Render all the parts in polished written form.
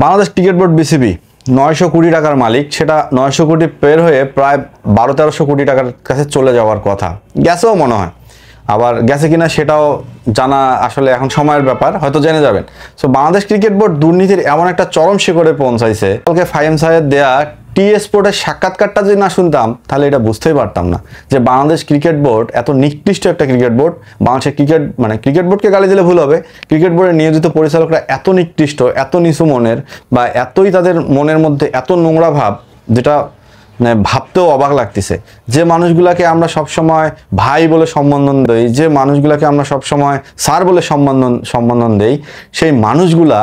Bangladesh cricket board BCB 900 কোটি টাকার মালিক, সেটা 900 কোটি পের হয়ে প্রায় 12-1300 কোটি টাকার কাছে চলে যাওয়ার কথা, গেছেও মনে হয়। আবার গেছে কিনা সেটাও জানা আসলে এখন সময়ের ব্যাপার, হয়তো জেনে যাবেন। সো বাংলাদেশ ক্রিকেট বোর্ড দুর্নীতির এমন একটা চরম শিখরে পৌঁছাইছে, কালকে ফাহিম সাহেব দেয়া টি স্পোর্টের সাক্ষাৎকারটা যদি না শুনতাম তাহলে এটা বুঝতেই পারতাম না যে বাংলাদেশ ক্রিকেট বোর্ড এত নিকৃষ্ট একটা ক্রিকেট বোর্ড। বাংলাদেশের ক্রিকেট বোর্ডকে গালি দিলে ভুল হবে, ক্রিকেট বোর্ডের নিয়োজিত পরিচালকরা এত নিকৃষ্ট, এত নিচু মনের, বা এতই তাদের মনের মধ্যে এত নোংরা ভাব, যেটা ভাবতেও অবাক লাগতেছে। যে মানুষগুলাকে আমরা সবসময় ভাই বলে সম্বোধন দেই, যে মানুষগুলাকে আমরা সবসময় স্যার বলে সম্বোধন দেই, সেই মানুষগুলা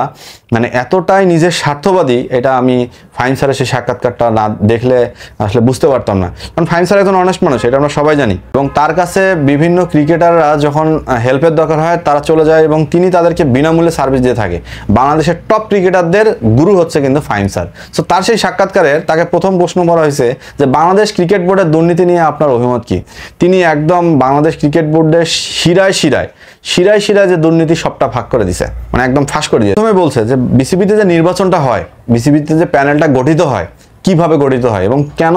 এতটাই নিজের স্বার্থবাদী, এটা আমি ফাহিম স্যারের সেই সাক্ষাৎকারটা না দেখলে আসলে বুঝতে পারতাম না। কারণ ফাহিম স্যার একজন অনেস্ট মানুষ, এটা আমরা সবাই জানি, এবং তার কাছে বিভিন্ন ক্রিকেটাররা যখন হেল্পের দরকার হয় তারা চলে যায় এবং তিনি তাদেরকে বিনামূল্যে সার্ভিস দিয়ে থাকে। বাংলাদেশের টপ ক্রিকেটারদের গুরু হচ্ছে কিন্তু ফাহিম স্যার। সো তার সেই সাক্ষাৎকারের তাকে প্রথম প্রশ্ন করা হয়েছে যে বাংলাদেশ ক্রিকেট বোর্ডের দুর্নীতি নিয়ে আপনার অভিমত কি। তিনি একদম বাংলাদেশ ক্রিকেট বোর্ডের শিরায় যে দুর্নীতি সবটা ভাগ করে দিছে, একদম ফাঁস করে দিয়েছে। প্রথমে বলছে যে বিসিবিতে যে নির্বাচনটা হয়, বিসিবিতে যে প্যানেলটা গঠিত হয়, কিভাবে গঠিত হয় এবং কেন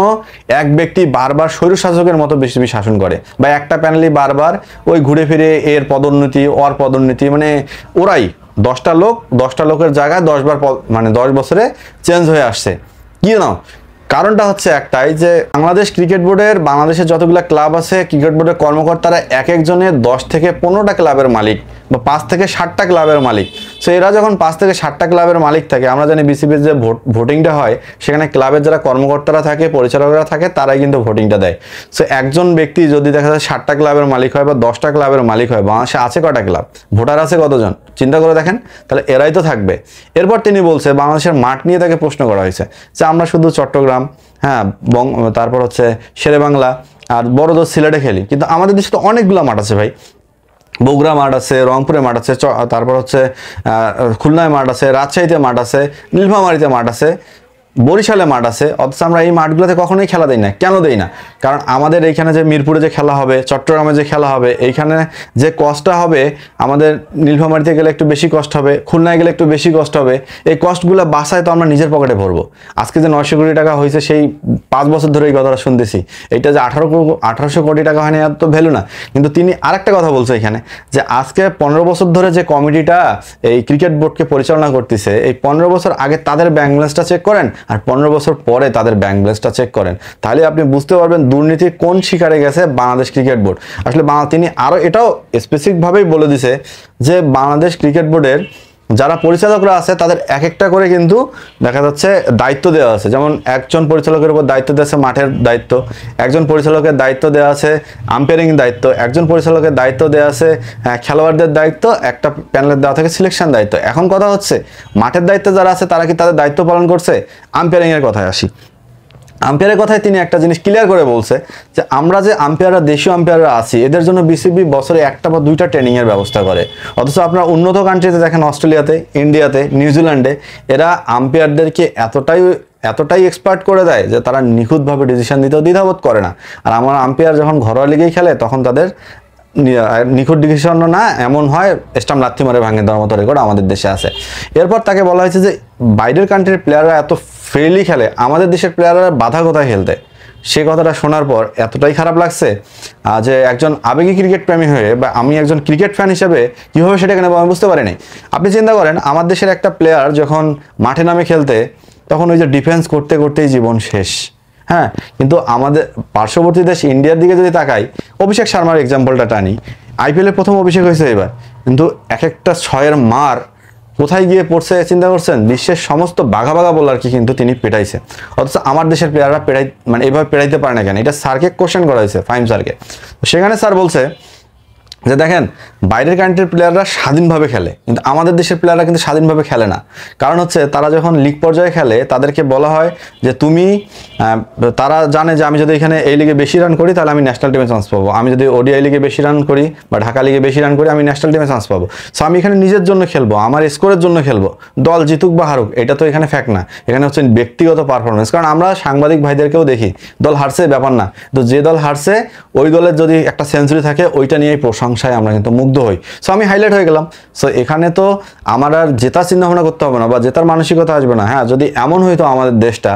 এক ব্যক্তি বারবার স্বৈরশাসকের মতো বিসিবি শাসন করে, বা একটা প্যানেলই বারবার ওই ঘুরে ফিরে এর পদোন্নতি ওর পদোন্নতি, ওরাই 10টা লোকের জায়গায় 10 বার 10 বছরে চেঞ্জ হয়ে আসছে। কি না কারণটা হচ্ছে একটাই, যে বাংলাদেশ ক্রিকেট বোর্ডের বাংলাদেশের যতগুলো ক্লাব আছে, ক্রিকেট বোর্ডের কর্মকর্তারা এক একজনের 10 থেকে 15টা ক্লাবের মালিক, বা 5 থেকে 7টা ক্লাবের মালিক। সো এরা যখন 5 থেকে 7টা ক্লাবের মালিক থাকে, আমরা জানি বিসিবির যে ভোটিংটা হয় সেখানে ক্লাবের যারা কর্মকর্তারা থাকে, পরিচালকরা থাকে, তারাই কিন্তু ভোটিংটা দেয়। সো একজন ব্যক্তি যদি দেখা যায় 7টা ক্লাবের মালিক হয় বা 10টা ক্লাবের মালিক হয়, বাংলাদেশে আছে কটা ক্লাব, ভোটার আছে কতজন, চিন্তা করে দেখেন, তাহলে এরাই তো থাকবে। এরপর তিনি বলছে বাংলাদেশের মাঠ নিয়ে তাকে প্রশ্ন করা হয়েছে যে আমরা শুধু চট্টগ্রাম, তারপর হচ্ছে শেরেবাংলা আর বড় দোষ সিলেটে খেলি, কিন্তু আমাদের দেশে তো অনেকগুলো মাঠ আছে ভাই। বগুড়া মাঠ আছে, রংপুরে মাঠ আছে, তারপর হচ্ছে খুলনায় মাঠ আছে, রাজশাহীতে মাঠ আছে, নীলফামারীতে মাঠ আছে, বরিশালে মাঠ আছে, অথচ আমরা এই মাঠগুলোতে কখনোই খেলা দেই না। কেন দেই না? কারণ আমাদের এইখানে যে মিরপুরে যে খেলা হবে, চট্টগ্রামে যে খেলা হবে, এইখানে যে কষ্টটা হবে, আমাদের নীলফামারীতে গেলে একটু বেশি কষ্ট হবে, খুলনায় গেলে একটু বেশি কষ্ট হবে। এই কষ্টগুলো বাসায় তো আমরা নিজের পকেটে ভরবো। আজকে যে 900 কোটি টাকা হয়েছে, সেই 5 বছর ধরে এই কথাটা শুনতেছি। এইটা যে 1800 কোটি টাকা হয়নি, এত ভ্যালু না। কিন্তু তিনি আরেকটা কথা বলছে এখানে, যে আজকে 15 বছর ধরে যে কমিটিটা এই ক্রিকেট বোর্ডকে পরিচালনা করতেছে, এই 15 বছর আগে তাদের ব্যাংক ব্যালেন্সটা চেক করেন আর 15 বছর পরে তাদের ব্যাংক ব্যালেন্সটা চেক করেন, তাহলে আপনি বুঝতে পারবেন দুর্নীতির কোন শিকারে গেছে বাংলাদেশ ক্রিকেট বোর্ড। আসলে তিনি আরও এটাও স্পেসিফিকভাবেই বলে দিছে যে বাংলাদেশ ক্রিকেট বোর্ডের যারা পরিচালকরা আছে তাদের এক একটা করে কিন্তু দেখা যাচ্ছে দায়িত্ব দেওয়া আছে। যেমন একজন পরিচালকের উপর দায়িত্ব দেওয়া আছে মাঠের দায়িত্ব, একজন পরিচালকের দায়িত্ব দেওয়া আছে আম্পায়ারিং দায়িত্ব, একজন পরিচালকের দায়িত্ব দেওয়া আছে খেলোয়াড়দের দায়িত্ব, একটা প্যানেলের দেওয়া থাকে সিলেকশন দায়িত্ব। এখন কথা হচ্ছে মাঠের দায়িত্বে যারা আছে তারা কি তাদের দায়িত্ব পালন করছে? আম্পায়ারিংয়ের কথায় আসি। আম্পায়ারের কথায় তিনি একটা জিনিস ক্লিয়ার করে বলছে যে আমরা যে আম্পায়াররা, দেশীয় আম্পায়াররা আছি, এদের জন্য বিসিবি বছরে 1টা বা 2টা ট্রেনিংয়ের ব্যবস্থা করে। অথচ আপনারা উন্নত কান্ট্রিতে দেখেন, অস্ট্রেলিয়াতে, ইন্ডিয়াতে, নিউজিল্যান্ডে, এরা আম্পায়ারদেরকে এতটাই এক্সপার্ট করে দেয় যে তারা নিখুঁতভাবে ডিসিশন দিতেও দ্বিধাবোধ করে না। আর আমার আম্পায়ার যখন ঘরোয়া লিগেই খেলে তখন তাদের নিখুঁত ডিসিশন না, এমন হয় স্টাম্প লাথি মারে ভাঙে দেওয়ার মতো রেকর্ড আমাদের দেশে আছে। এরপর তাকে বলা হয়েছে যে বাইরের কান্ট্রির প্লেয়াররা এত ফ্রিলি খেলে, আমাদের দেশের প্লেয়াররা বাধা কোথায় খেলতে। সে কথাটা শোনার পর এতটাই খারাপ লাগছে যে একজন আবেগী ক্রিকেট প্রেমী হয়ে, বা আমি একজন ক্রিকেট ফ্যান হিসেবে কীভাবে সেটাকে নেব আমি বুঝতে পারিনি। আপনি চিন্তা করেন, আমার দেশের একটা প্লেয়ার যখন মাঠে নামে খেলতে, তখন ওই যে ডিফেন্স করতে করতেই জীবন শেষ। কিন্তু আমাদের পার্শ্ববর্তী দেশ ইন্ডিয়ার দিকে যদি তাকাই, অভিষেক শর্মার এক্সাম্পলটা টানি, আইপিএলের প্রথম অভিষেক হয়েছে এবার, কিন্তু এক একটা 6-এর মার কোথায় গিয়ে পড়ছে চিন্তা করছেন? বিশ্বের সমস্ত বাঘা বোলারকে কিন্তু তিনি পেটাইছে। অথচ আমার দেশের প্লেয়াররা এইভাবে পেটাইতে পারে না কেন? এটা স্যারকে কোশ্চেন করা হয়েছে, ফাহিম স্যারকে। সেখানে স্যার বলছে যে দেখেন, বাইরের কান্ট্রির প্লেয়াররা স্বাধীনভাবে খেলে, কিন্তু আমাদের দেশের প্লেয়াররা কিন্তু স্বাধীনভাবে খেলে না। কারণ হচ্ছে তারা যখন লিগ পর্যায়ে খেলে তাদেরকে বলা হয় যে তারা জানে যে আমি যদি এখানে এই লিগে বেশি রান করি তাহলে আমি ন্যাশনাল টিমে চান্স পাবো, আমি যদি ওডিআই লিগে বেশি রান করি বা ঢাকা লিগে বেশি রান করি আমি ন্যাশনাল টিমে চান্স পাবো। সো আমি এখানে নিজের জন্য খেলবো, আমার স্কোরের জন্য খেলবো, দল জিতুক বা হারুক এটা তো এখানে ফ্যাক্ট না, এখানে হচ্ছে ব্যক্তিগত পারফরমেন্স। কারণ আমরা সাংবাদিক ভাইদেরকেও দেখি, দল হারছে ব্যাপার না, তো যে দল হারছে ওই দলের যদি একটা সেঞ্চুরি থাকে ওইটা নিয়েই প্রশংসা প্রশংসায় আমরা কিন্তু মুগ্ধ হই। সো আমি হাইলাইট হয়ে গেলাম। সো এখানে তো আমার আর জেতার চিন্তা ভাবনা করতে হবে না বা জেতার মানসিকতা আসবে না। হ্যাঁ, যদি এমন হইতো আমাদের দেশটা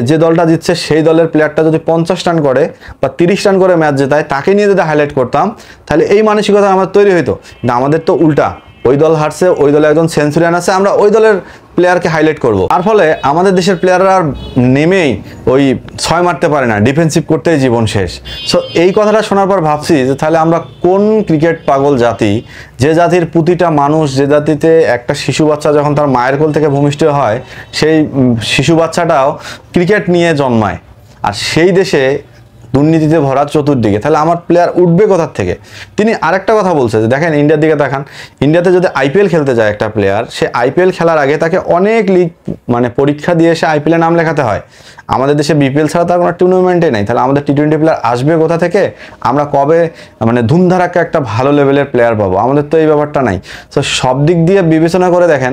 যে দলটা জিতছে সেই দলের প্লেয়ারটা যদি 50 রান করে বা 30 রান করে ম্যাচ জেতায়, তাকে নিয়ে যদি হাইলাইট করতাম, তাহলে এই মানসিকতা আমাদের তৈরি হইতো। কিন্তু আমাদের তো উল্টা, ওই দল হারছে, ওই দলে একজন সেঞ্চুরিয়ান আছে, আমরা ওই দলের প্লেয়ারকে হাইলাইট করব। আর ফলে আমাদের দেশের প্লেয়াররা আর নেমেই ওই 6 মারতে পারে না, ডিফেন্সিভ করতেই জীবন শেষ। সো এই কথাটা শোনার পর ভাবছি যে তাহলে আমরা কোন ক্রিকেট পাগল জাতি, যে জাতির প্রতিটা মানুষ, যে জাতিতে একটা শিশু বাচ্চা যখন তার মায়ের কোল থেকে ভূমিষ্ঠ হয়, সেই শিশু বাচ্চাটাও ক্রিকেট নিয়ে জন্মায়। আর সেই দেশে দুর্নীতিতে ভরা চতুর্দিকে, তাহলে আমার প্লেয়ার উঠবে কোথার থেকে? তিনি আরেকটা কথা বলছে যে দেখেন ইন্ডিয়ার দিকে দেখান, ইন্ডিয়াতে যদি আইপিএল খেলতে যায় একটা প্লেয়ার, সে আইপিএল খেলার আগে তাকে অনেক লিগ মানে পরীক্ষা দিয়ে সে আইপিএলে নাম লেখাতে হয়। আমাদের দেশে বিপিএল ছাড়া তার কোনো টুর্নামেন্টই নাই। তাহলে আমাদের টি-20 প্লেয়ার আসবে কোথা থেকে? আমরা কবে মানে ধুমধারাক্কা একটা ভালো লেভেলের প্লেয়ার পাবো? আমাদের তো এই ব্যাপারটা নাই। তো সব দিক দিয়ে বিবেচনা করে দেখেন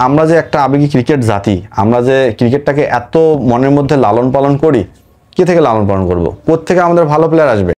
আমরা যে একটা আবেগী ক্রিকেট জাতি, আমরা যে ক্রিকেটটাকে এত মনের মধ্যে লালন পালন করি, কে থেকে লালন পালন করবো? কোত্থেকে আমাদের ভালো প্লেয়ার আসবে?